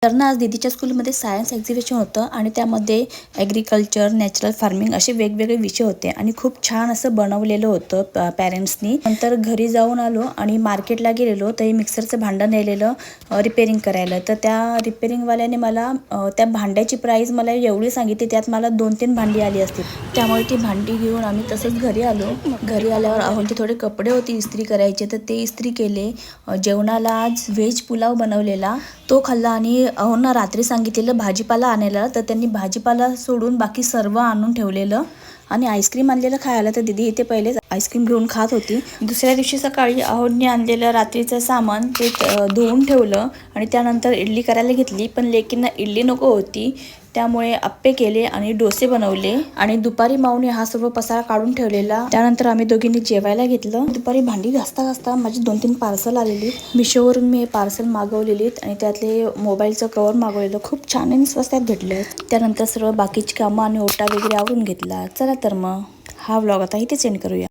तर ना आज दीदीच्या स्कूलमध्ये सायन्स एक्झिबिशन होतं आणि त्यामध्ये ॲग्रिकल्चर, नॅचरल फार्मिंग असे वेगवेगळे विषय होते आणि खूप छान असं बनवलेलं होतं पॅरेंट्सनी. नंतर घरी जाऊन आलो आणि मार्केटला गेलेलो तर मिक्सरचं भांडं नेलेलं रिपेअरिंग करायला. तर त्या रिपेअरिंगवाल्याने मला त्या भांड्याची प्राईस मला एवढी सांगितली, त्यात मला 2-3 भांडी आली असतील. त्यामुळे ती भांडी घेऊन आम्ही तसंच घरी आलो. घरी आल्यावर अहोंचे थोडे कपडे होते इस्त्री करायचे तर ते इस्त्री केले. जेवणाला आज व्हेज पुलाव बनवलेला तो खाल्ला आणि अहोंना रात्री सांगितलेलं भाजीपाला आणायला, तर त्यांनी भाजीपाला सोडून बाकी सर्व आणून ठेवलेलं आणि आईस्क्रीम आणलेलं खायला. तर दीदी इथे पहिलेच आईस्क्रीम घेऊन खात होती. दुसऱ्या दिवशी सकाळी अहोंनी आणलेलं रात्रीचं सामान ते धुवून ठेवलं आणि त्यानंतर इडली करायला घेतली. पण लेकींना इडली नको होती त्यामुळे आप्पे केले आणि डोसे बनवले आणि दुपारी माऊने हा सर्व पसारा काढून ठेवलेला. त्यानंतर आम्ही दोघींनी जेवायला घेतलं. दुपारी भांडी घासता घासता माझी 2-3 पार्सल आलेली. मिशोवरून मी हे पार्सल मागवलेलीत आणि त्यातले मोबाईलचं कवर मागवलेलं खूप छान आणि स्वस्तात भेटलं. त्यानंतर सर्व बाकीची कामं आणि ओटा वगैरे आवरून घेतला. चला तर मग हा व्लॉग आता इथे सेंड करूया.